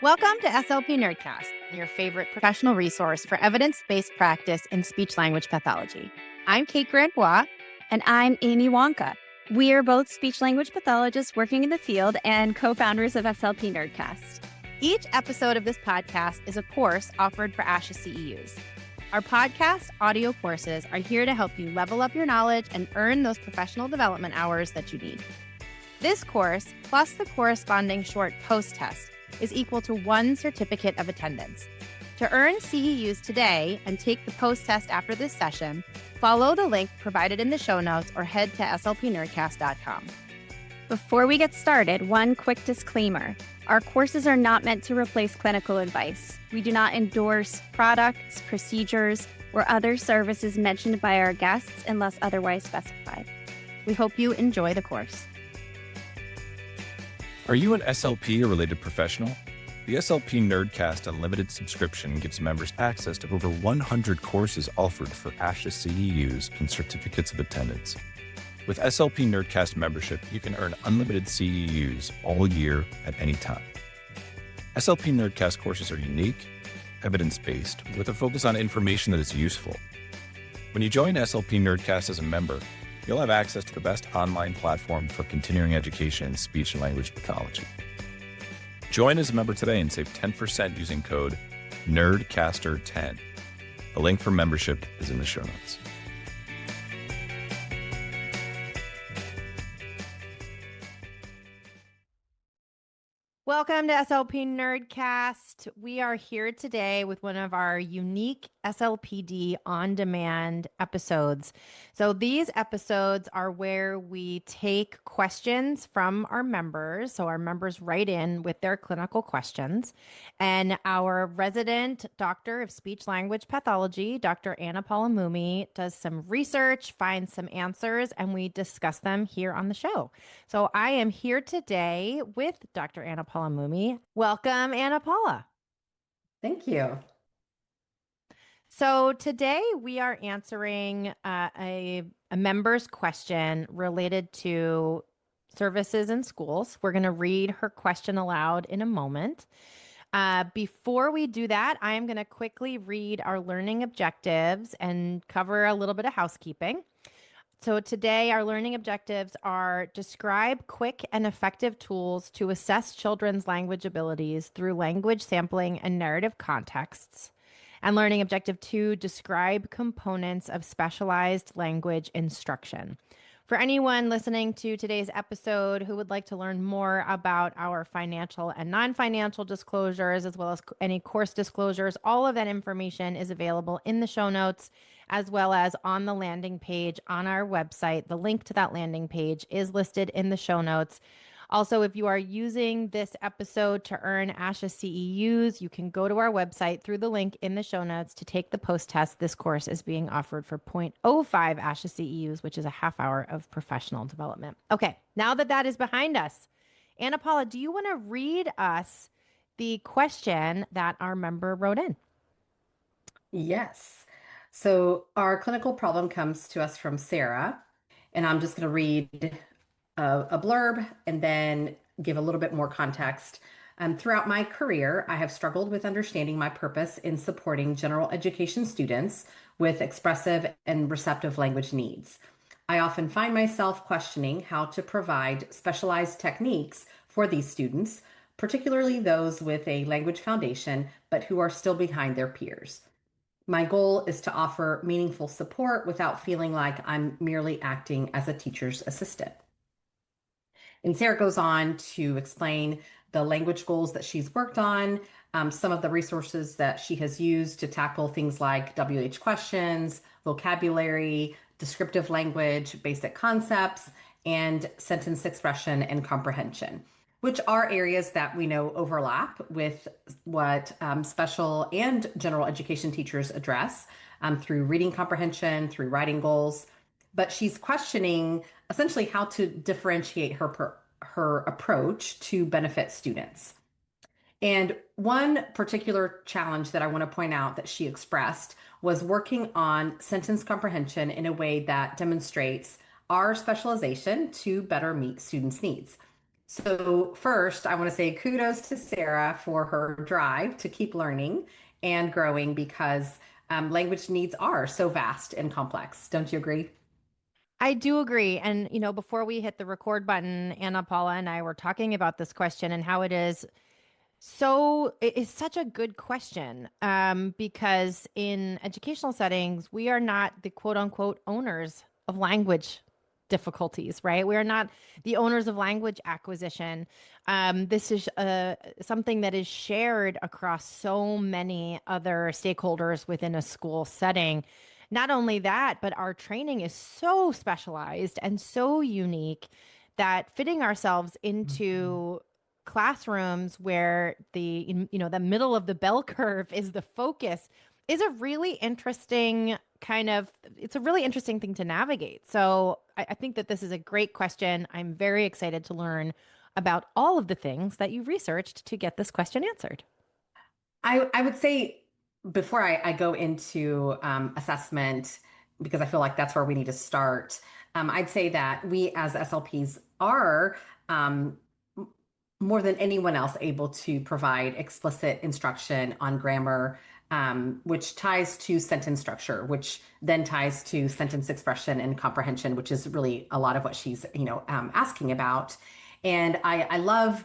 Welcome to SLP Nerdcast, your favorite professional resource for evidence-based practice in speech-language pathology. I'm Kate Grandbois. And I'm Amy Wonka. We are both speech-language pathologists working in the field and co-founders of SLP Nerdcast. Each episode of this podcast is a course offered for ASHA CEUs. Our podcast audio courses are here to help you level up your knowledge and earn those professional development hours that you need. This course, plus the corresponding short post-test, is equal to 1 certificate of attendance. To earn CEUs today and take the post-test after this session, follow the link provided in the show notes or head to slpnerdcast.com. Before we get started, one quick disclaimer. Our courses are not meant to replace clinical advice. We do not endorse products, procedures, or other services mentioned by our guests unless otherwise specified. We hope you enjoy the course. Are you an SLP or related professional? The SLP Nerdcast Unlimited subscription gives members access to over 100 courses offered for ASHA CEUs and certificates of attendance. With SLP Nerdcast membership, you can earn unlimited CEUs all year at any time. SLP Nerdcast courses are unique, evidence-based, with a focus on information that is useful. When you join SLP Nerdcast as a member, you'll have access to the best online platform for continuing education in speech and language pathology. Join as a member today and save 10% using code NERDCASTER10. The link for membership is in the show notes. Welcome to SLP Nerdcast. We are here today with one of our unique SLPD on-demand episodes. So these episodes are where we take questions from our members. So our members write in with their clinical questions. And our resident doctor of speech-language pathology, Dr. Anna Palamumi, does some research, finds some answers, and we discuss them here on the show. So I am here today with Dr. Anna Palamumi. Welcome, Anna Paula. Thank you. So today we are answering a member's question related to services in schools. We're going to read her question aloud in a moment. Before we do that, I am going to quickly read our learning objectives and cover a little bit of housekeeping. So today our learning objectives are describe quick and effective tools to assess children's language abilities through language sampling and narrative contexts. And learning objective 2, describe components of specialized language instruction. For anyone listening to today's episode who would like to learn more about our financial and non-financial disclosures, as well as any course disclosures, all of that information is available in the show notes, as well as on the landing page on our website. The link to that landing page is listed in the show notes. Also, if you are using this episode to earn ASHA CEUs, you can go to our website through the link in the show notes to take the post-test. This course is being offered for 0.05 ASHA CEUs, which is a half hour of professional development. Okay, now that that is behind us, Anna Paula, do you want to read us the question that our member wrote in? Yes. So our clinical problem comes to us from Sarah, and I'm just going to read a blurb and then give a little bit more context. Throughout my career, I have struggled with understanding my purpose in supporting general education students with expressive and receptive language needs. I often find myself questioning how to provide specialized techniques for these students, particularly those with a language foundation, but who are still behind their peers. My goal is to offer meaningful support without feeling like I'm merely acting as a teacher's assistant. And Sarah goes on to explain the language goals that she's worked on, some of the resources that she has used to tackle things like WH questions, vocabulary, descriptive language, basic concepts, and sentence expression and comprehension, which are areas that we know overlap with what special and general education teachers address through reading comprehension, through writing goals. But she's questioning essentially how to differentiate her approach to benefit students. And one particular challenge that I want to point out that she expressed was working on sentence comprehension in a way that demonstrates our specialization to better meet students' needs. So first, I want to say kudos to Sarah for her drive to keep learning and growing because language needs are so vast and complex. Don't you agree? I do agree. And, before we hit the record button, Anna Paula and I were talking about this question and how it is it is such a good question because in educational settings, we are not the quote unquote owners of language difficulties, right? We are not the owners of language acquisition. This is something that is shared across so many other stakeholders within a school setting. Not only that, but our training is so specialized and so unique that fitting ourselves Mhm. into classrooms where the middle of the bell curve is the focus is a really interesting it's a really interesting thing to navigate. So I think that this is a great question. I'm very excited to learn about all of the things that you researched to get this question answered. I would say before I go into assessment, because I feel like that's where we need to start, I'd say that we as SLPs are um, more than anyone else able to provide explicit instruction on grammar, which ties to sentence structure, which then ties to sentence expression and comprehension, which is really a lot of what she's, asking about. And I love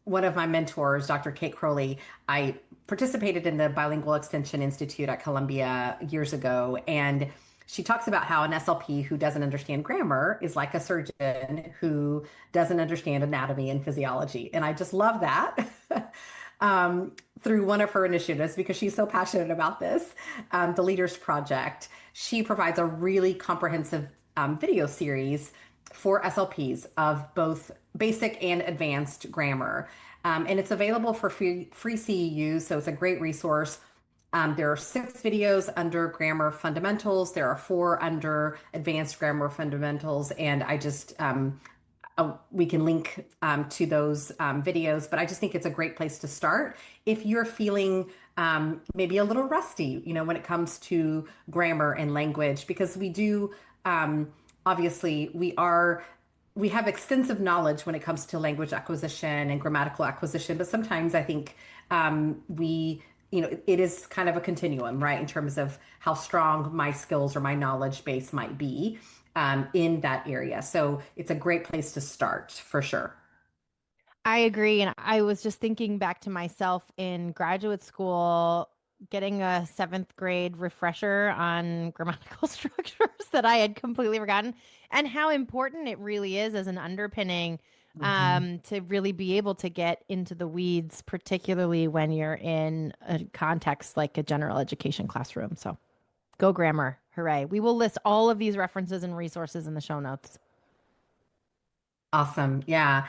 one of my mentors, Dr. Kate Crowley. I participated in the Bilingual Extension Institute at Columbia years ago, and she talks about how an SLP who doesn't understand grammar is like a surgeon who doesn't understand anatomy and physiology. And I just love that through one of her initiatives because she's so passionate about this, the Leaders Project. She provides a really comprehensive video series for SLPs of both basic and advanced grammar. And it's available for free CEUs, so it's a great resource. There are 6 videos under grammar fundamentals. There are 4 under advanced grammar fundamentals. And we can link to those videos, but I just think it's a great place to start if you're feeling maybe a little rusty, when it comes to grammar and language, because we do, obviously, we have extensive knowledge when it comes to language acquisition and grammatical acquisition, but sometimes I think it is kind of a continuum, right, in terms of how strong my skills or my knowledge base might be in that area. So it's a great place to start for sure. I agree. And I was just thinking back to myself in graduate school, getting a 7th grade refresher on grammatical structures that I had completely forgotten, and how important it really is as an underpinning Mhm. to really be able to get into the weeds, particularly when you're in a context like a general education classroom. So go grammar. Hooray. We will list all of these references and resources in the show notes. Awesome. Yeah.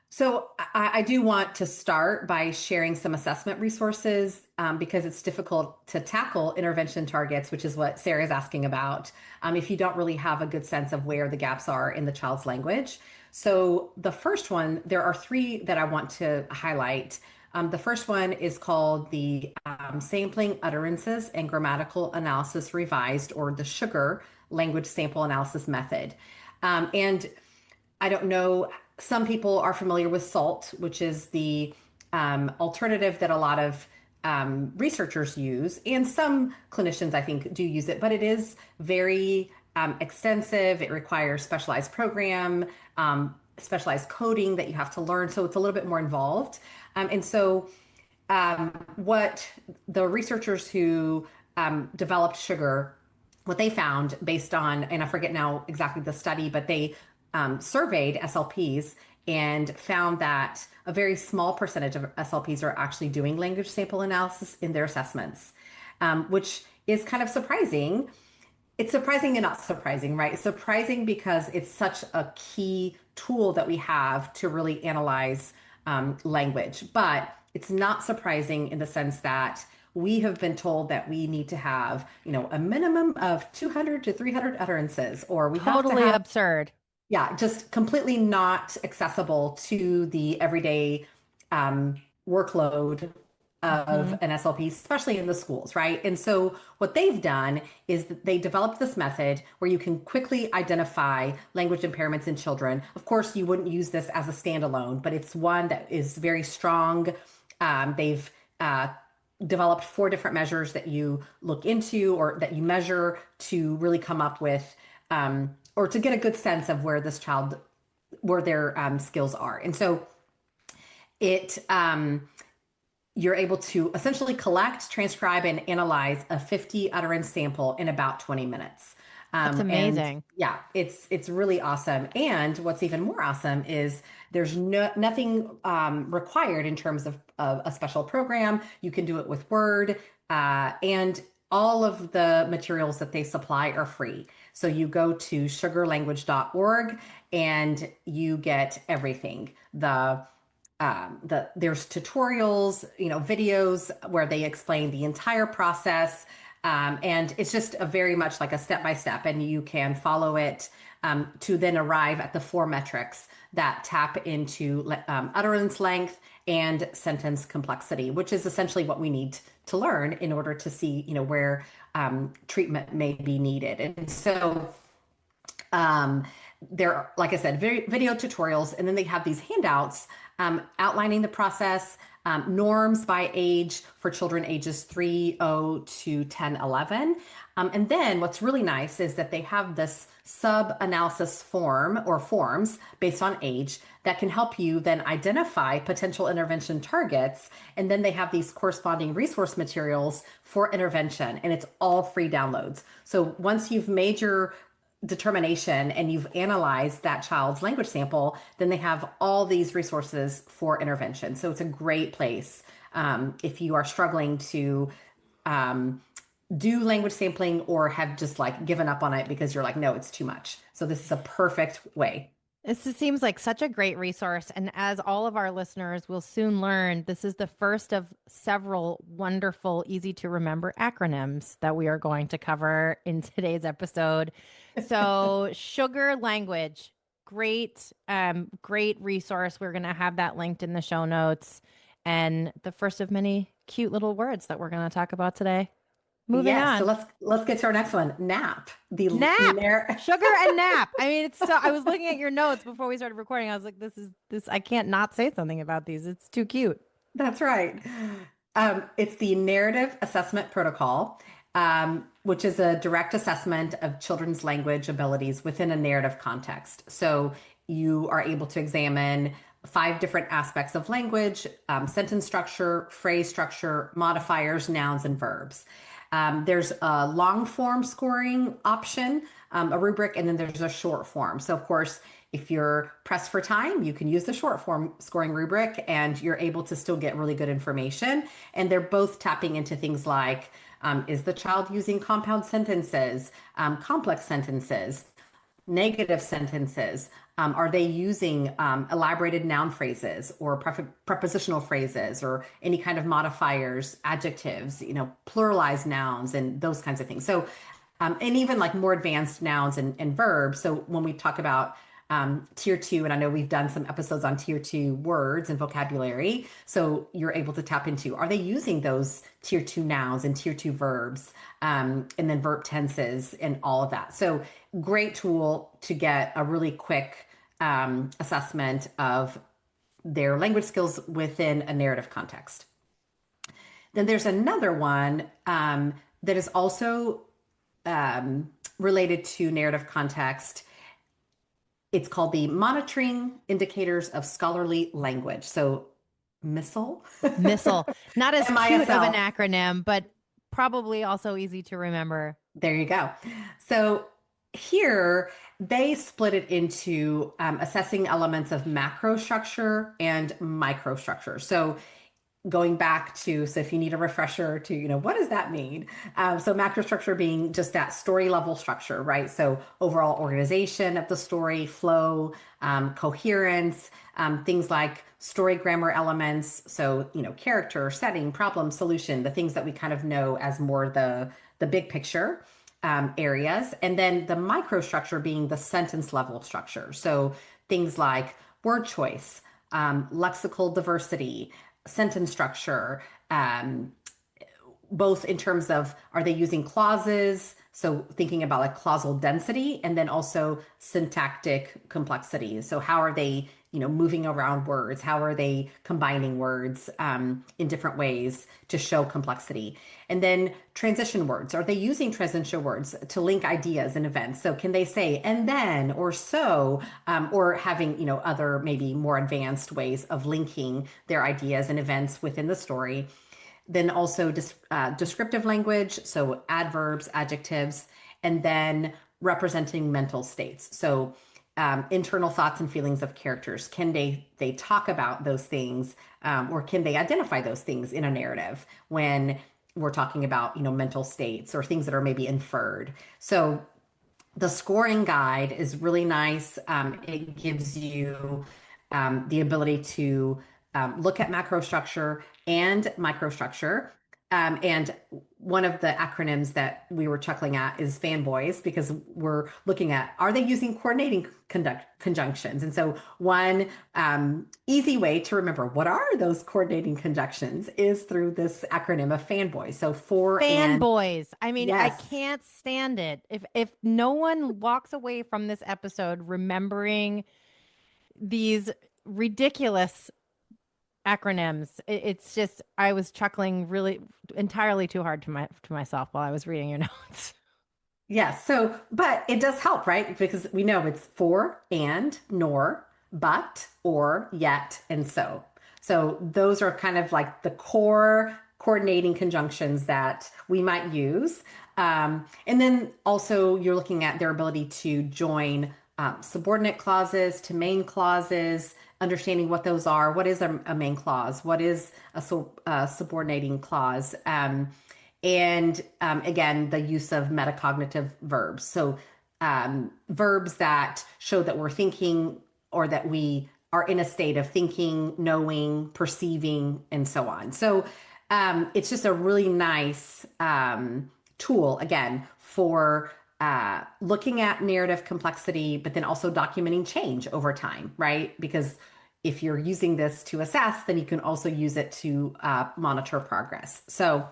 So I do want to start by sharing some assessment resources because it's difficult to tackle intervention targets, which is what Sarah's asking about, if you don't really have a good sense of where the gaps are in the child's language. So the first one, there are 3 that I want to highlight. The first one is called the Sampling Utterances and Grammatical Analysis Revised, or the Sugar Language Sample Analysis Method. And I don't know. Some people are familiar with SALT, which is the alternative that a lot of researchers use, and some clinicians, I think, do use it, but it is very extensive. It requires specialized program, specialized coding that you have to learn. So it's a little bit more involved. What the researchers who developed sugar, what they found based on, and I forget now exactly the study, but they surveyed SLPs and found that a very small percentage of SLPs are actually doing language sample analysis in their assessments, which is kind of surprising. It's surprising and not surprising, right? It's surprising because it's such a key tool that we have to really analyze language. But it's not surprising in the sense that we have been told that we need to have, a minimum of 200 to 300 utterances, or we have to Totally have, absurd. yeah, just completely not accessible to the everyday workload of an SLP, especially in the schools, right? And so what they've done is that they developed this method where you can quickly identify language impairments in children. Of course, you wouldn't use this as a standalone, but it's one that is very strong. They've developed 4 different measures that you look into or that you measure to really come up with or to get a good sense of where this child, where their skills are. And so it you're able to essentially collect, transcribe, and analyze a 50 utterance sample in about 20 minutes. That's amazing. And yeah, it's really awesome. And what's even more awesome is there's nothing required in terms of a special program. You can do it with Word, and all of the materials that they supply are free. So you go to sugarlanguage.org and you get everything. There's tutorials, videos where they explain the entire process. And it's just a very much like a step-by-step, and you can follow it to then arrive at the 4 metrics that tap into utterance length and sentence complexity, which is essentially what we need to learn in order to see, where treatment may be needed. And so they're, like I said, video tutorials, and then they have these handouts outlining the process, norms by age for children ages 3-0 to 10-11. And then what's really nice is that they have this sub-analysis form or forms based on age that can help you then identify potential intervention targets. And then they have these corresponding resource materials for intervention, and it's all free downloads. So once you've made your determination and you've analyzed that child's language sample, then they have all these resources for intervention. So it's a great place if you are struggling to do language sampling or have just like given up on it because you're like, no, it's too much. So this is a perfect way. This seems like such a great resource. And as all of our listeners will soon learn, this is the first of several wonderful, easy to remember acronyms that we are going to cover in today's episode. So Sugar Language, great resource. We're going to have that linked in the show notes, and the first of many cute little words that we're going to talk about today. Moving on. So let's get to our next one. NAP. The nap. Sugar and nap. I mean, it's so. I was looking at your notes before we started recording. I was like, this. I can't not say something about these. It's too cute. That's right. It's the Narrative Assessment Protocol, which is a direct assessment of children's language abilities within a narrative context. So you are able to examine 5 different aspects of language: sentence structure, phrase structure, modifiers, nouns, and verbs. There's a long form scoring option, a rubric, and then there's a short form. So of course, if you're pressed for time, you can use the short form scoring rubric and you're able to still get really good information. And they're both tapping into things like, is the child using compound sentences, complex sentences, negative sentences? Are they using elaborated noun phrases or prepositional phrases or any kind of modifiers, adjectives, pluralized nouns and those kinds of things. So, and even like more advanced nouns and verbs. So when we talk about tier 2, and I know we've done some episodes on tier 2 words and vocabulary. So you're able to tap into, are they using those tier 2 nouns and tier 2 verbs, and then verb tenses and all of that. So great tool to get a really quick assessment of their language skills within a narrative context. Then there's another one that is also related to narrative context. It's called the Monitoring Indicators of Scholarly Language. So MISL. MISL. Not as MISL. Cute of an acronym, but probably also easy to remember. There you go. So here they split it into assessing elements of macro structure and microstructure. So going back to, so if you need a refresher to, what does that mean? So macrostructure being just that story level structure, right? So overall organization of the story, flow, coherence, things like story grammar elements. So, character, setting, problem, solution, the things that we kind of know as more the big picture areas. And then the microstructure being the sentence level structure. So things like word choice, lexical diversity, sentence structure, both in terms of are they using clauses? So thinking about like clausal density and then also syntactic complexity. So how are they, moving around words? How are they combining words in different ways to show complexity? And then transition words. Are they using transition words to link ideas and events? So can they say and then or so, or having, other maybe more advanced ways of linking their ideas and events within the story? Then also descriptive language, so adverbs, adjectives, and then representing mental states. So internal thoughts and feelings of characters. Can they talk about those things, or can they identify those things in a narrative when we're talking about mental states or things that are maybe inferred? So the scoring guide is really nice. It gives you the ability to look at macrostructure and microstructure. And one of the acronyms that we were chuckling at is fanboys, because we're looking at, are they using coordinating conjunctions? And so one easy way to remember what are those coordinating conjunctions is through this acronym of fanboys. So for and Fanboys. I mean, I yes. can't stand it. If no one walks away from this episode remembering these ridiculous acronyms, it's just I was chuckling really entirely too hard to myself while I was reading your notes. Yes. So, but it does help, right? Because we know it's for, and, nor, but, or, yet, and so. So those are kind of like the core coordinating conjunctions that we might use. And then also you're looking at their ability to join subordinate clauses to main clauses, understanding what those are. What is a main clause? What is a subordinating clause? And again, the use of metacognitive verbs. So verbs that show that we're thinking or that we are in a state of thinking, knowing, perceiving, and so on. So it's just a really nice tool, again, for looking at narrative complexity, but then also documenting change over time, right? Because if you're using this to assess, then you can also use it to monitor progress. So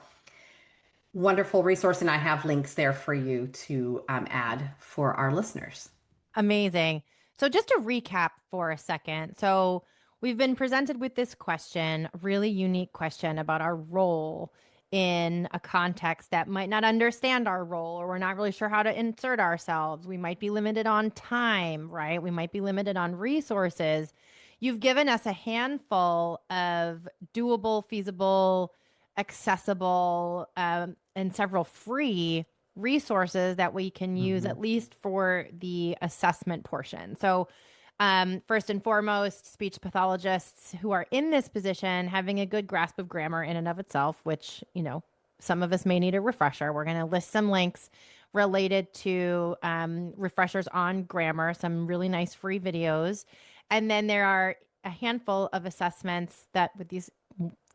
wonderful resource, and I have links there for you to add for our listeners. Amazing. So just to recap for a second. So we've been presented with this question, a really unique question about our role in a context that might not understand our role, or we're not really sure how to insert ourselves. We might be limited on time, right? We might be limited on resources. You've given us a handful of doable, feasible, accessible, and several free resources that we can use at least for the assessment portion. So first and foremost, speech pathologists who are in this position having a good grasp of grammar in and of itself, which, some of us may need a refresher. We're going to list some links related to refreshers on grammar, some really nice free videos. And then there are a handful of assessments that with these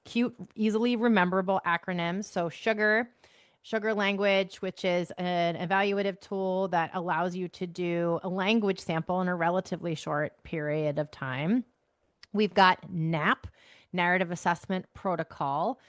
cute, easily rememberable acronyms. So Sugar Language, which is an evaluative tool that allows you to do a language sample in a relatively short period of time. We've got NAP, Narrative Assessment Protocol,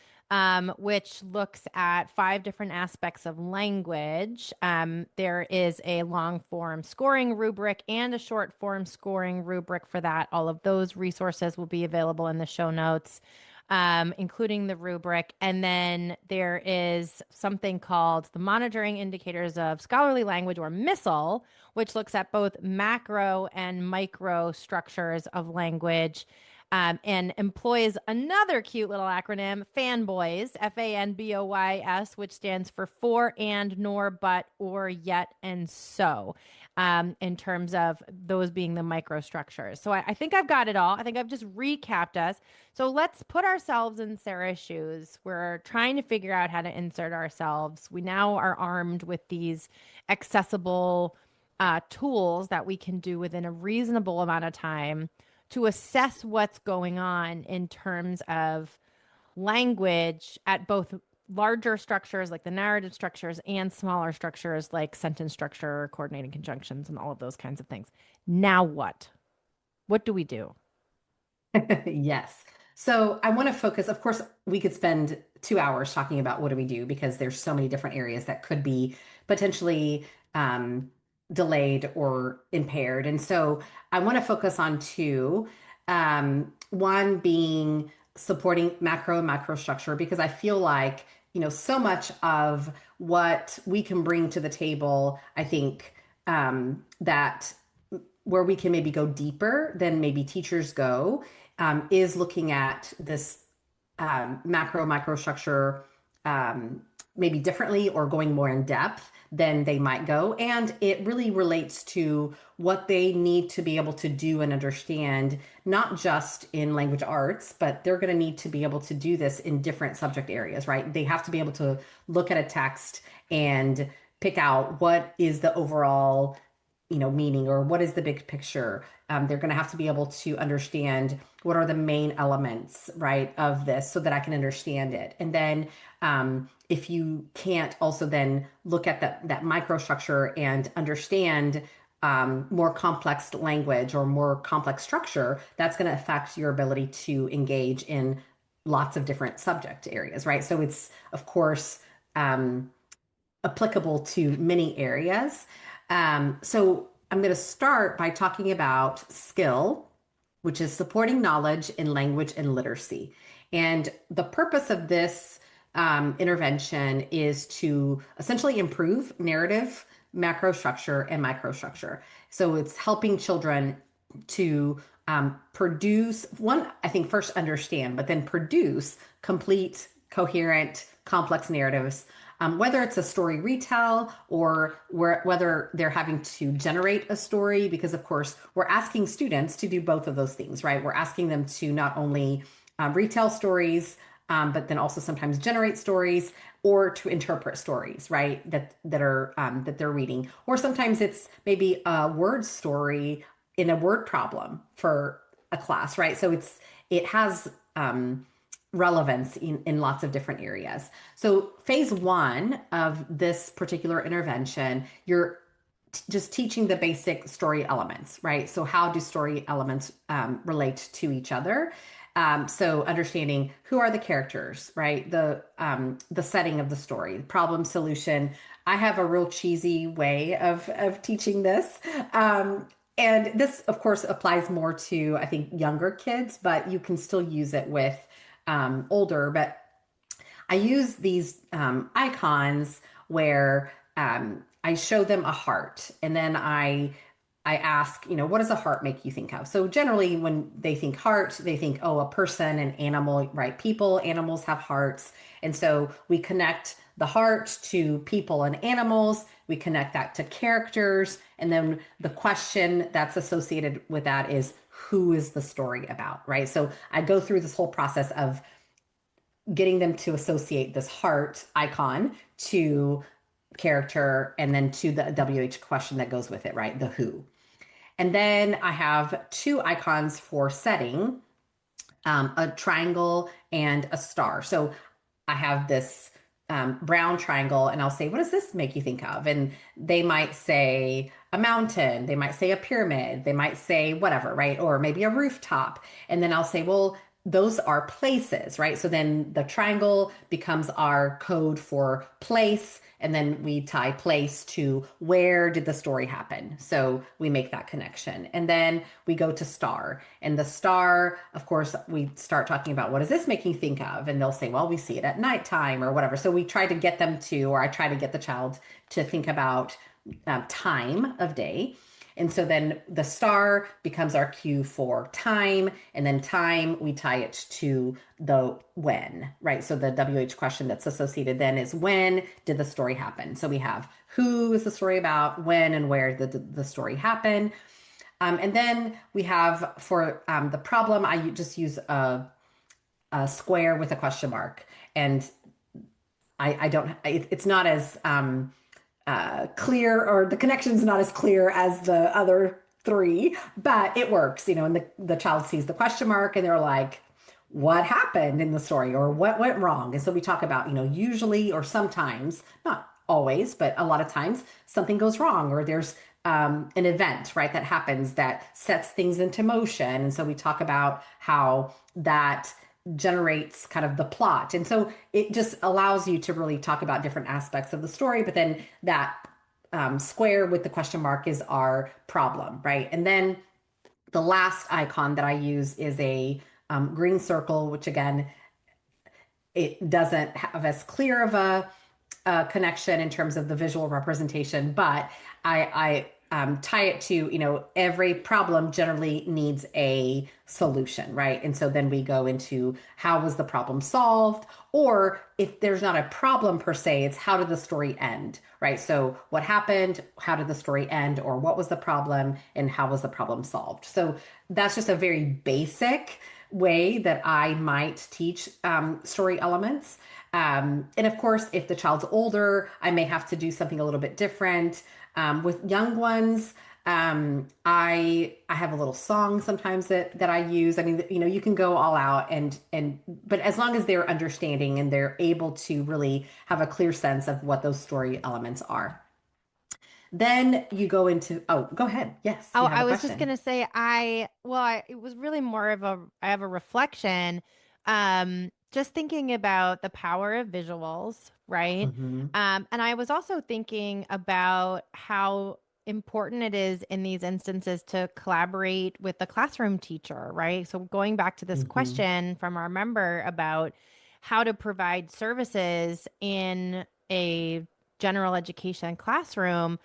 which looks at 5 different aspects of language. There is a long form scoring rubric and a short form scoring rubric for that. All of those resources will be available in the show notes, including the rubric. And then there is something called the Monitoring Indicators of Scholarly Language, or MISL, which looks at both macro and micro structures of language, and employs another cute little acronym, FANBOYS, FANBOYS, which stands for, and, nor, but, or, yet, and so, in terms of those being the microstructures. So I think I've got it all. I think I've just recapped us. So let's put ourselves in Sarah's shoes. We're trying to figure out how to insert ourselves. We now are armed with these accessible tools that we can do within a reasonable amount of time to assess what's going on in terms of language at both larger structures like the narrative structures and smaller structures like sentence structure, coordinating conjunctions, and all of those kinds of things. Now what? What do we do? Yes. So I want to focus, of course, we could spend 2 hours talking about what do we do because there's so many different areas that could be potentially delayed or impaired. And so I want to focus on two. One being supporting macro and microstructure, because I feel like, so much of what we can bring to the table, I think that where we can maybe go deeper than maybe teachers go is looking at this macro microstructure maybe differently or going more in depth than they might go. And it really relates to what they need to be able to do and understand, not just in language arts, but they're going to need to be able to do this in different subject areas, right? They have to be able to look at a text and pick out what is the overall meaning, or what is the big picture. They're going to have to be able to understand what are the main elements, right, of this so that I can understand it. And then if you can't also then look at that microstructure and understand more complex language or more complex structure, that's going to affect your ability to engage in lots of different subject areas, right? So it's, of course, applicable to many areas. So I'm going to start by talking about skill, which is supporting knowledge in language and literacy. And the purpose of this intervention is to essentially improve narrative, macrostructure, and microstructure. So it's helping children to produce, one, I think first understand, but then produce complete, coherent, complex narratives, whether it's a story retell or whether they're having to generate a story, because of course we're asking students to do both of those things, right? We're asking them to not only retell stories, but then also sometimes generate stories or to interpret stories, right? That they're reading, or sometimes it's maybe a word story in a word problem for a class, right? So it has relevance in lots of different areas. So phase one of this particular intervention, you're just teaching the basic story elements, right? So how do story elements relate to each other? So understanding who are the characters, right? The setting of the story, problem, solution. I have a real cheesy way of teaching this. And this, of course, applies more to, I think, younger kids, but you can still use it with older. But I use these icons where I show them a heart, and then I ask, what does a heart make you think of? So generally when they think heart, they think, oh, a person, an animal, right? Animals have hearts. And so we connect the heart to people and animals. We connect that to characters. And then the question that's associated with that is, who is the story about, right? So I go through this whole process of getting them to associate this heart icon to character and then to the WH question that goes with it, right? The who. And then I have two icons for setting, a triangle and a star. So I have this brown triangle and I'll say, what does this make you think of? And they might say a mountain, they might say a pyramid, they might say whatever, right? Or maybe a rooftop. And then I'll say, well, those are places, right? So then the triangle becomes our code for place. And then we tie place to where did the story happen? So we make that connection. And then we go to star. And the star, of course, we start talking about what does this make you think of? And they'll say, well, we see it at nighttime or whatever. So we try to get them to, or I try to get the child to think about time of day. And so then the star becomes our cue for time, and then time, we tie it to the when, right? So the WH question that's associated then is, when did the story happen? So we have who is the story about, when and where did the story happen. And then we have for the problem, I just use a square with a question mark. And it's not as clear, or the connection's not as clear as the other three, but it works, and the child sees the question mark and they're like, what happened in the story, or what went wrong? And so we talk about, usually, or sometimes, not always, but a lot of times something goes wrong, or there's an event, right, that happens that sets things into motion. And so we talk about how that generates kind of the plot. And so it just allows you to really talk about different aspects of the story, but then that square with the question mark is our problem, right? And then the last icon that I use is a green circle, which again, it doesn't have as clear of a connection in terms of the visual representation, but I tie it to, every problem generally needs a solution, right? And so then we go into how was the problem solved, or if there's not a problem per se, it's how did the story end, right? So what happened, how did the story end, or what was the problem, and how was the problem solved? So that's just a very basic way that I might teach story elements. And of course, if the child's older, I may have to do something a little bit different. With young ones, I have a little song sometimes that I use. I mean, you can go all out but as long as they're understanding and they're able to really have a clear sense of what those story elements are. Then you go into, oh, go ahead. Yes, Oh, you have I a was just question. gonna say, it was really more of I have a reflection, just thinking about the power of visuals, right? Mm-hmm. And I was also thinking about how important it is in these instances to collaborate with the classroom teacher, right? So going back to this Mm-hmm. question from our member about how to provide services in a general education classroom,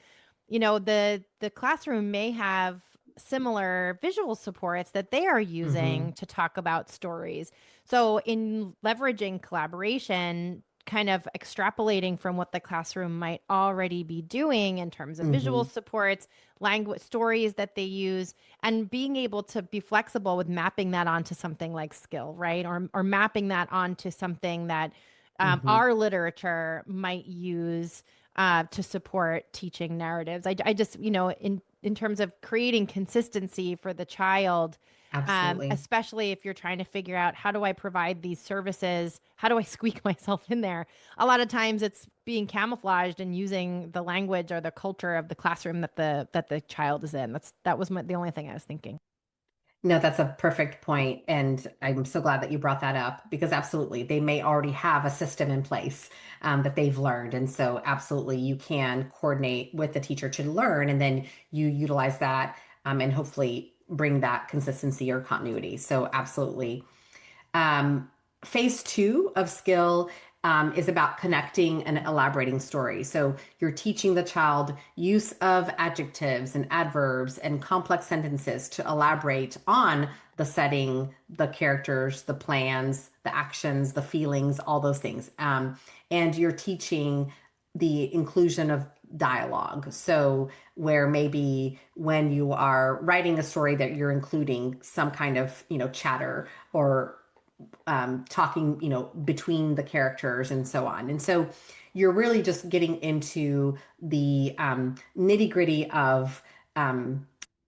the classroom may have similar visual supports that they are Mm-hmm. using to talk about stories. So in leveraging collaboration, kind of extrapolating from what the classroom might already be doing in terms of visual Mm-hmm. supports, language stories that they use, and being able to be flexible with mapping that onto something like skill, right? Or mapping that onto something that Mm-hmm. our literature might use to support teaching narratives. I just, in terms of creating consistency for the child, Absolutely. especially if you're trying to figure out how do I provide these services, how do I squeak myself in there? A lot of times it's being camouflaged and using the language or the culture of the classroom that the child is in. That was the only thing I was thinking. No, that's a perfect point, and I'm so glad that you brought that up because absolutely, they may already have a system in place that they've learned, and so absolutely, you can coordinate with the teacher to learn, and then you utilize that and hopefully bring that consistency or continuity. So absolutely. Um, Phase two of skill is about connecting and elaborating stories. So you're teaching the child use of adjectives and adverbs and complex sentences to elaborate on the setting, the characters, the plans, the actions, the feelings, all those things. And you're teaching the inclusion of dialogue. So where maybe when you are writing a story that you're including some kind of, chatter or talking, between the characters and so on. And so you're really just getting into the nitty gritty of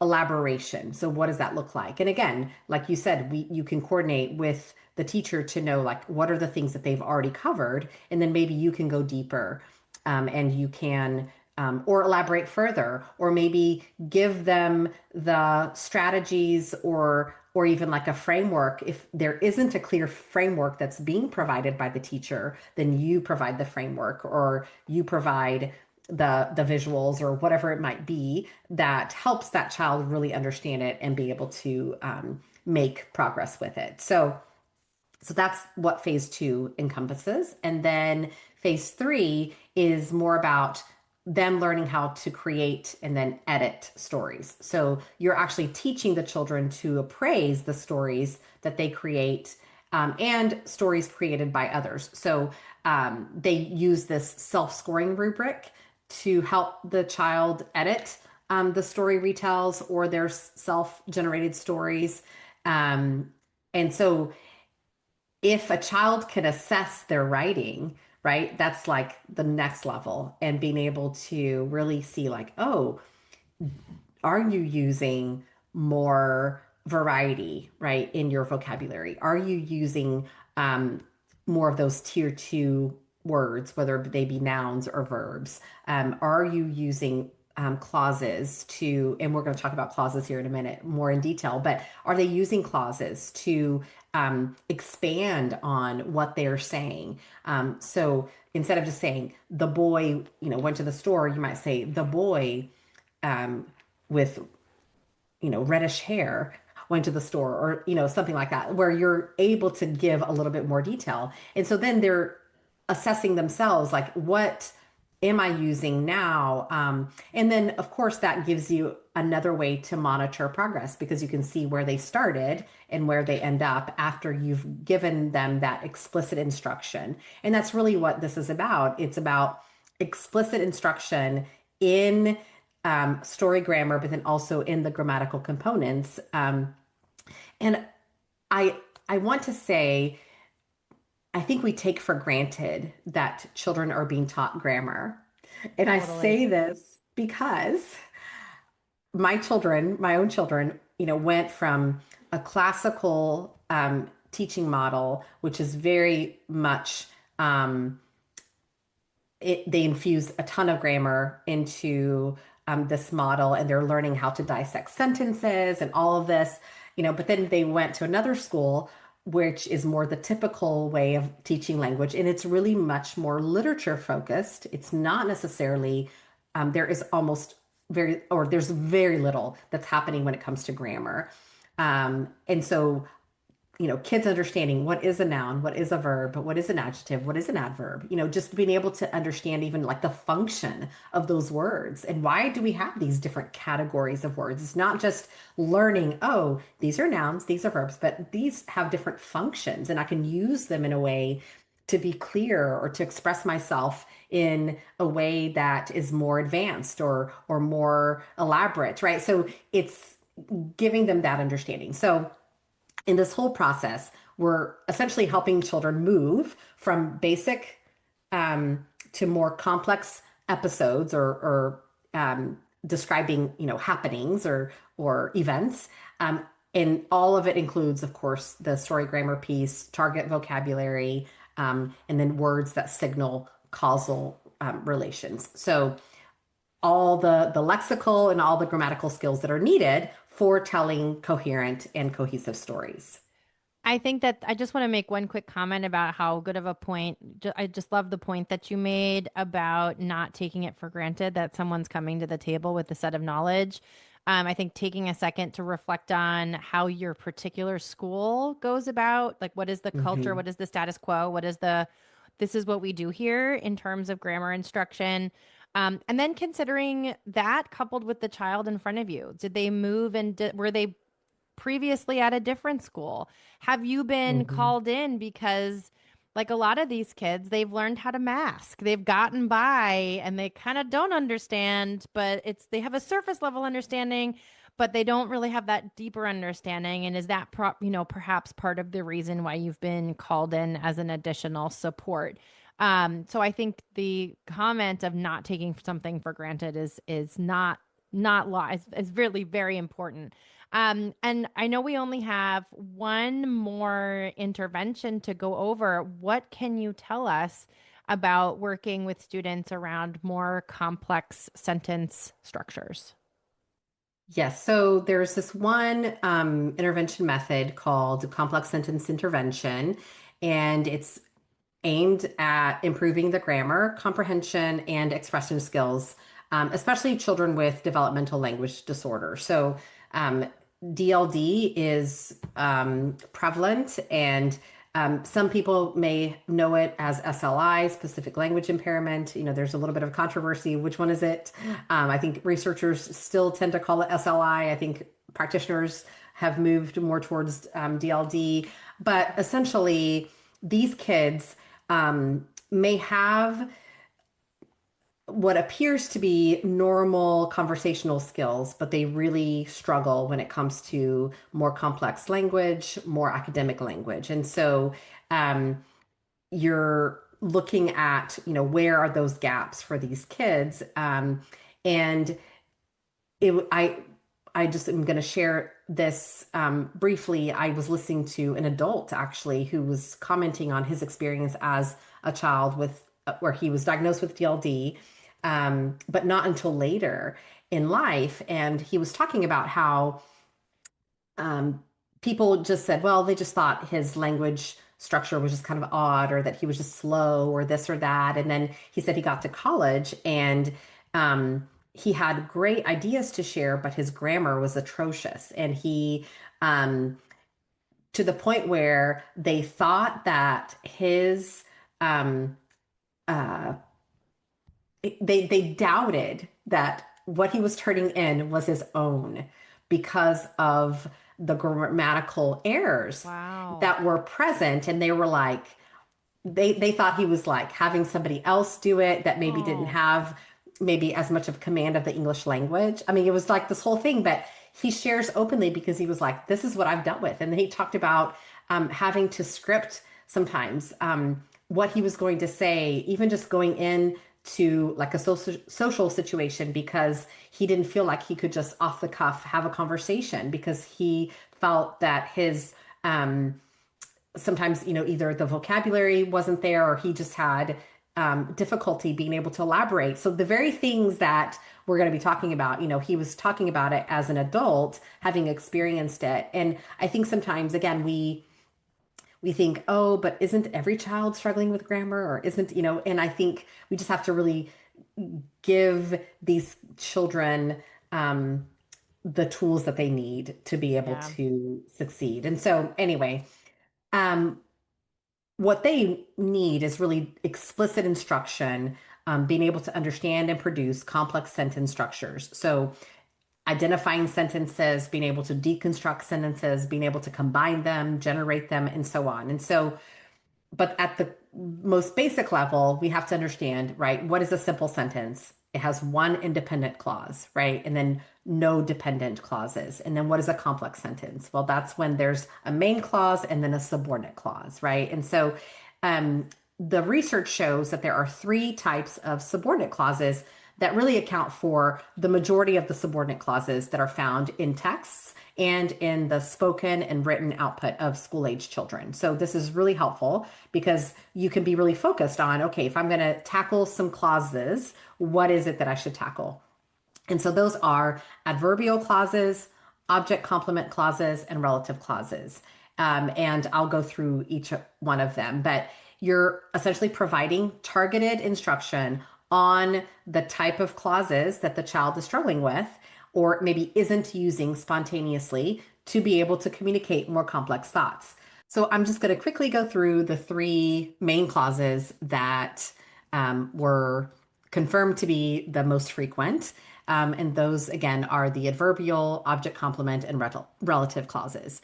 elaboration. So what does that look like? And again, like you said, you can coordinate with the teacher to know like what are the things that they've already covered, and then maybe you can go deeper and you can or elaborate further, or maybe give them the strategies or even like a framework. If there isn't a clear framework that's being provided by the teacher, then you provide the framework or you provide the visuals or whatever it might be that helps that child really understand it and be able to make progress with it. So that's what phase two encompasses. And then phase three is more about them learning how to create and then edit stories. So you're actually teaching the children to appraise the stories that they create and stories created by others. So they use this self-scoring rubric to help the child edit the story retells or their self-generated stories. And so if a child can assess their writing, right, that's like the next level and being able to really see, like, oh, are you using more variety, right, in your vocabulary? Are you using more of those tier two words, whether they be nouns or verbs? Are you using clauses to, and we're going to talk about clauses here in a minute more in detail, but are they using clauses to expand on what they're saying. So instead of just saying the boy, went to the store, you might say the boy um, with reddish hair went to the store, or something like that, where you're able to give a little bit more detail. And so then they're assessing themselves, like, what am I using now? And then of course that gives you another way to monitor progress, because you can see where they started and where they end up after you've given them that explicit instruction. And that's really what this is about. It's about explicit instruction in story grammar, but then also in the grammatical components. And I I want to say, I think we take for granted that children are being taught grammar. And I Totally. say this because my own children, went from a classical teaching model, which is very much they infuse a ton of grammar into this model, and they're learning how to dissect sentences and all of this, but then they went to another school, which is more the typical way of teaching language. And it's really much more literature focused. It's not necessarily, there is almost there's very little that's happening when it comes to grammar. And so kids understanding what is a noun, what is a verb, but what is an adjective, what is an adverb, just being able to understand even like the function of those words, and why do we have these different categories of words. It's not just learning, oh, these are nouns, these are verbs, but these have different functions, and I can use them in a way to be clear or to express myself in a way that is more advanced or more elaborate, right? So it's giving them that understanding. So in this whole process, we're essentially helping children move from basic to more complex episodes, or describing, happenings or events. And all of it includes, of course, the story grammar piece, target vocabulary, and then words that signal causal relations. So all the lexical and all the grammatical skills that are needed for telling coherent and cohesive stories. I think that I just want to make one quick comment about how good of a point. I just love the point that you made about not taking it for granted that someone's coming to the table with a set of knowledge. I think taking a second to reflect on how your particular school goes about, like, what is the culture? Mhm. What is the status quo? This is what we do here in terms of grammar instruction. And then considering that coupled with the child in front of you, did they move and were they previously at a different school? Have you been Mhm. called in because, like a lot of these kids, they've learned how to mask. They've gotten by and they kind of don't understand, but they have a surface level understanding, but they don't really have that deeper understanding. And is that perhaps part of the reason why you've been called in as an additional support? So I think the comment of not taking something for granted is not law is really very important. And I know we only have one more intervention to go over. What can you tell us about working with students around more complex sentence structures? Yes, so there's this one intervention method called complex sentence intervention, and it's aimed at improving the grammar, comprehension, and expression skills, especially children with developmental language disorder. So, DLD is prevalent, and some people may know it as SLI, specific language impairment. There's a little bit of controversy. Which one is it? I think researchers still tend to call it SLI. I think practitioners have moved more towards DLD. But essentially, these kids may have what appears to be normal conversational skills, but they really struggle when it comes to more complex language, more academic language. And so you're looking at, where are those gaps for these kids? And I just am going to share this briefly. I was listening to an adult actually who was commenting on his experience as a child with where he was diagnosed with DLD, but not until later in life. And he was talking about how people just said, well, they just thought his language structure was just kind of odd, or that he was just slow, or this or that. And then he said he got to college and he had great ideas to share, but his grammar was atrocious. And um, to the point where they thought that his, um, uh, they doubted that what he was turning in was his own because of the grammatical errors Wow. that were present. And they were like, they thought he was like having somebody else do it that maybe didn't Oh, have maybe as much of command of the English language. I mean, it was like this whole thing, but he shares openly because he was like, this is what I've dealt with. And then he talked about having to script sometimes what he was going to say, even just going in to like a social situation, because he didn't feel like he could just off the cuff have a conversation, because he felt that his sometimes, either the vocabulary wasn't there, or he just had difficulty being able to elaborate. So the very things that we're going to be talking about, he was talking about it as an adult, having experienced it. And I think sometimes, again, we think, oh, but isn't every child struggling with grammar, or isn't, and I think we just have to really give these children the tools that they need to be able yeah. to succeed. And so anyway, um, what they need is really explicit instruction, being able to understand and produce complex sentence structures. So, identifying sentences, being able to deconstruct sentences, being able to combine them, generate them, and so on. And so, but at the most basic level, we have to understand, right? What is a simple sentence? It has one independent clause, right? And then no dependent clauses. And then what is a complex sentence? Well, that's when there's a main clause and then a subordinate clause, right? And so the research shows that there are three types of subordinate clauses that really account for the majority of the subordinate clauses that are found in texts and in the spoken and written output of school age children. So this is really helpful because you can be really focused on, okay, if I'm going to tackle some clauses, what is it that I should tackle? And so those are adverbial clauses, object complement clauses, and relative clauses. And I'll go through each one of them, but you're essentially providing targeted instruction on the type of clauses that the child is struggling with, or maybe isn't using spontaneously, to be able to communicate more complex thoughts. So I'm just going to quickly go through the three main clauses that were confirmed to be the most frequent. And those, again, are the adverbial, object complement, and relative clauses.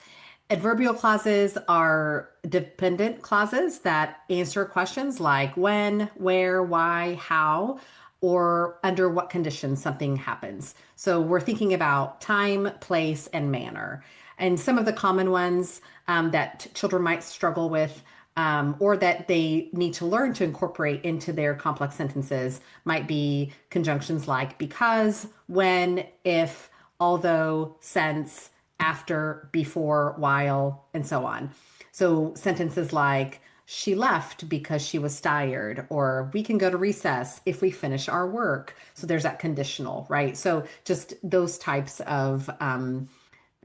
Adverbial clauses are dependent clauses that answer questions like when, where, why, how, or under what conditions something happens. So we're thinking about time, place, and manner. And some of the common ones that children might struggle with, or that they need to learn to incorporate into their complex sentences, might be conjunctions like because, when, if, although, since, after, before, while, and so on. So sentences like, she left because she was tired, or we can go to recess if we finish our work. So there's that conditional, right? So just those types of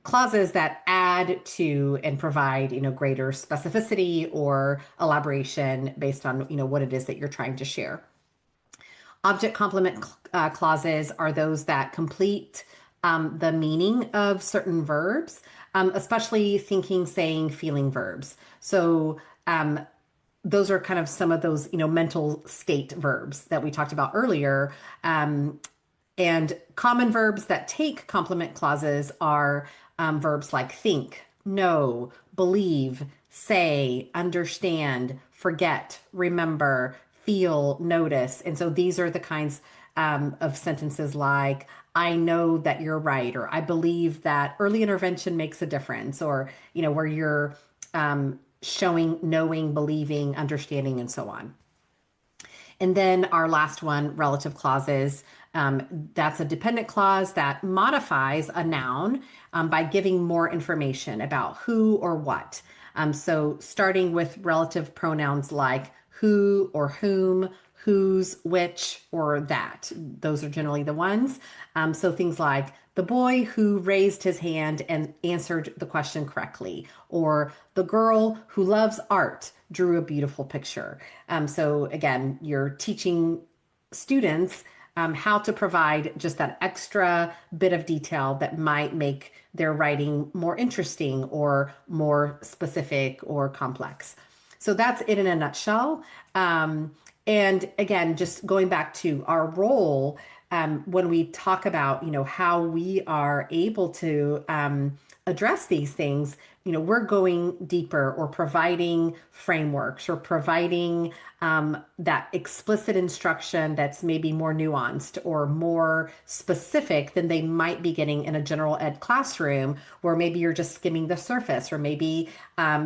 clauses that add to and provide, greater specificity or elaboration based on, what it is that you're trying to share. Object complement clauses are those that complete the meaning of certain verbs, especially thinking, saying, feeling verbs. So those are kind of some of those, mental state verbs that we talked about earlier. And common verbs that take complement clauses are verbs like think, know, believe, say, understand, forget, remember, feel, notice. And so these are the kinds of sentences like, I know that you're right, or I believe that early intervention makes a difference, or, where you're showing, knowing, believing, understanding, and so on. And then our last one, relative clauses. That's a dependent clause that modifies a noun by giving more information about who or what. So starting with relative pronouns like who or whom, whose, which, or that. Those are generally the ones. So things like the boy who raised his hand and answered the question correctly, or the girl who loves art drew a beautiful picture. So again, you're teaching students how to provide just that extra bit of detail that might make their writing more interesting or more specific or complex. So that's it in a nutshell. And again, just going back to our role, when we talk about, how we are able to address these things, we're going deeper or providing frameworks or providing that explicit instruction that's maybe more nuanced or more specific than they might be getting in a general ed classroom, where maybe you're just skimming the surface, or maybe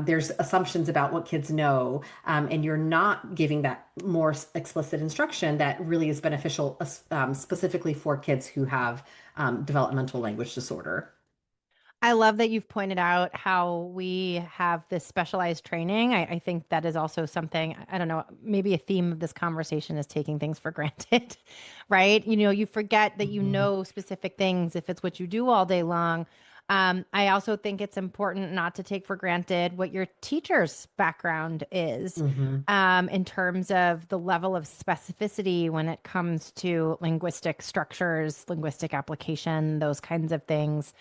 there's assumptions about what kids know, and you're not giving that more explicit instruction that really is beneficial, specifically for kids who have developmental language disorder. I love that you've pointed out how we have this specialized training. I think that is also something, I don't know, maybe a theme of this conversation is taking things for granted, right? You forget that you Mhm. know specific things if it's what you do all day long. I also think it's important not to take for granted what your teacher's background is, Mhm. in terms of the level of specificity when it comes to linguistic structures, linguistic application, those kinds of things.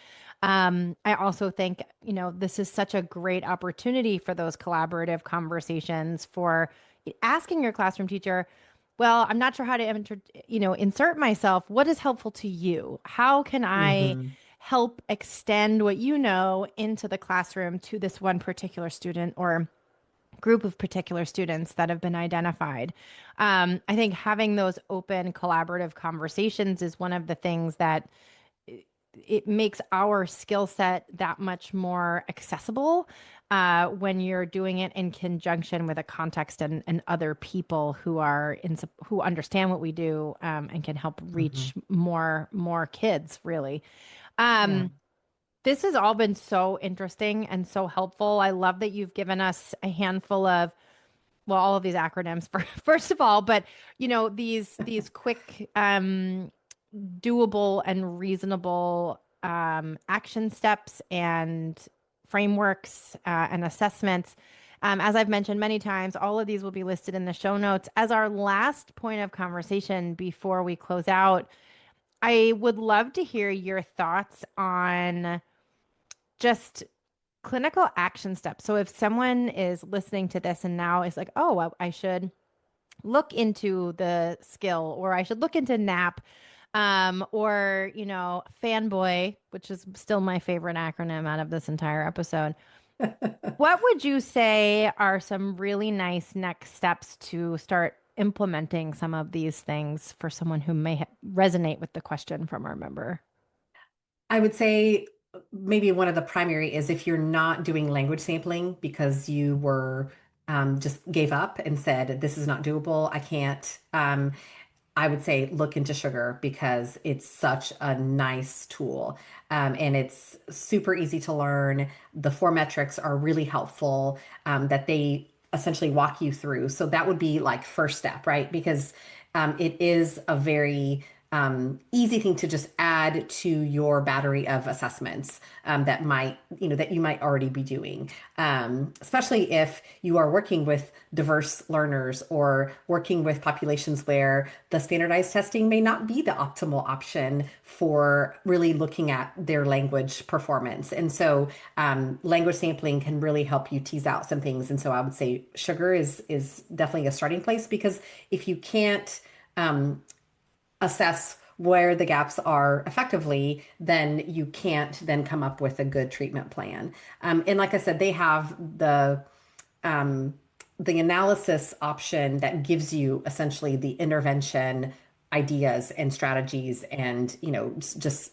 I also think, this is such a great opportunity for those collaborative conversations, for asking your classroom teacher, well, I'm not sure how to insert myself. What is helpful to you? How can I Mhm. help extend what you know into the classroom to this one particular student or group of particular students that have been identified? I think having those open collaborative conversations is one of the things that it makes our skill set that much more accessible, when you're doing it in conjunction with a context and other people who understand what we do, and can help Mhm. reach more kids, really. Yeah. Um, this has all been so interesting and so helpful. I love that you've given us a handful of, well, all of these acronyms for first of all, but these quick, doable and reasonable action steps and frameworks, and assessments. As I've mentioned many times, all of these will be listed in the show notes. As our last point of conversation before we close out, I would love to hear your thoughts on just clinical action steps. So if someone is listening to this and now is like, oh, well, I should look into the skill, or I should look into NAP, or fanboy, which is still my favorite acronym out of this entire episode. What would you say are some really nice next steps to start implementing some of these things for someone who may resonate with the question from our member? I would say maybe one of the primary is if you're not doing language sampling because you were just gave up and said, this is not doable, I can't. I would say look into sugar because it's such a nice tool, and it's super easy to learn. The four metrics are really helpful, that they essentially walk you through. So that would be like first step, right? Because it is a very easy thing to just add to your battery of assessments, that you might already be doing, especially if you are working with diverse learners or working with populations where the standardized testing may not be the optimal option for really looking at their language performance. And so language sampling can really help you tease out some things. And so I would say sugar is definitely a starting place, because if you can't assess where the gaps are effectively, then you can't then come up with a good treatment plan. And like I said, they have um, the analysis option that gives you essentially the intervention ideas and strategies, and just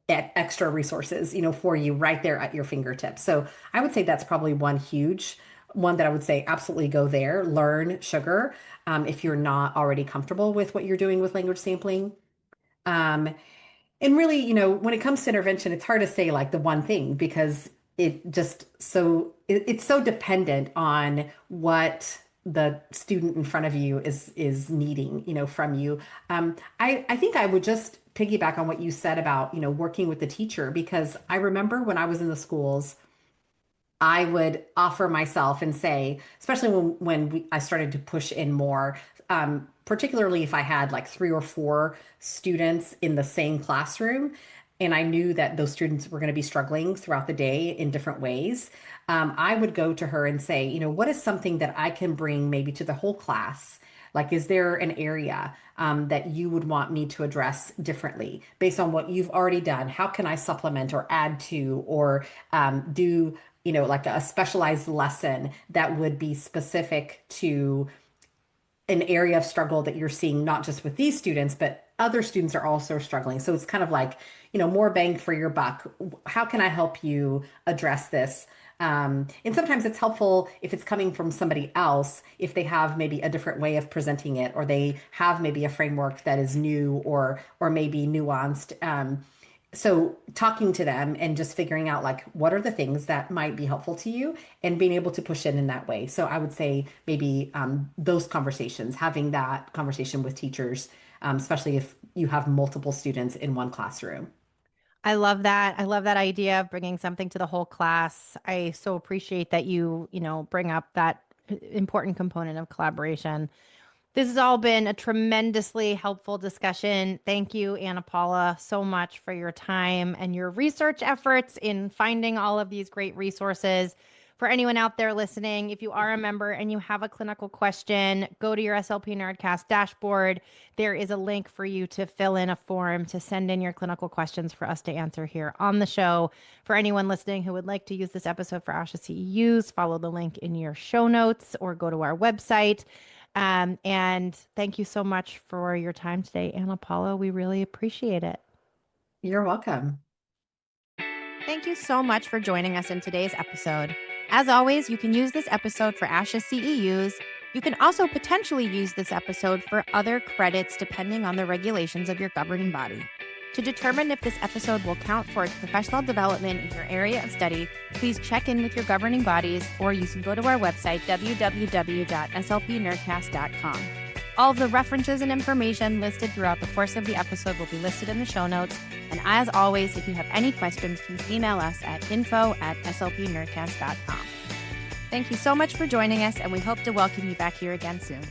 extra resources, for you right there at your fingertips. So I would say that's probably one huge one that I would say absolutely go there. Learn sugar, if you're not already comfortable with what you're doing with language sampling. Um, and really, when it comes to intervention, it's hard to say like the one thing, because it's so dependent on what the student in front of you is needing, from you. I think I would just piggyback on what you said about, working with the teacher, because I remember when I was in the schools, I would offer myself and say, especially I started to push in more, particularly if I had like 3 or 4 students in the same classroom, and I knew that those students were going to be struggling throughout the day in different ways. I would go to her and say, what is something that I can bring maybe to the whole class? Like, is there an area that you would want me to address differently based on what you've already done? How can I supplement or add to or do, like a specialized lesson that would be specific to an area of struggle that you're seeing, not just with these students, but other students are also struggling. So it's kind of like, more bang for your buck. How can I help you address this? And sometimes it's helpful if it's coming from somebody else, if they have maybe a different way of presenting it, or they have maybe a framework that is new or maybe nuanced. So talking to them and just figuring out like what are the things that might be helpful to you and being able to push in that way. So I would say maybe those conversations, having that conversation with teachers, especially if you have multiple students in one classroom. I love that. I love that idea of bringing something to the whole class. I so appreciate that you bring up that important component of collaboration. This has all been a tremendously helpful discussion. Thank you, Anna Paula, so much for your time and your research efforts in finding all of these great resources. For anyone out there listening, if you are a member and you have a clinical question, go to your SLP Nerdcast dashboard. There is a link for you to fill in a form to send in your clinical questions for us to answer here on the show. For anyone listening who would like to use this episode for ASHA CEUs, follow the link in your show notes or go to our website. And thank you so much for your time today, Anna Paula. We really appreciate it. You're welcome. Thank you so much for joining us in today's episode. As always, you can use this episode for ASHA CEUs. You can also potentially use this episode for other credits depending on the regulations of your governing body. To determine if this episode will count for professional development in your area of study, please check in with your governing bodies, or you can go to our website, www.slpnerdcast.com. All of the references and information listed throughout the course of the episode will be listed in the show notes. And as always, if you have any questions, please email us at info@slpnerdcast.com. Thank you so much for joining us, and we hope to welcome you back here again soon.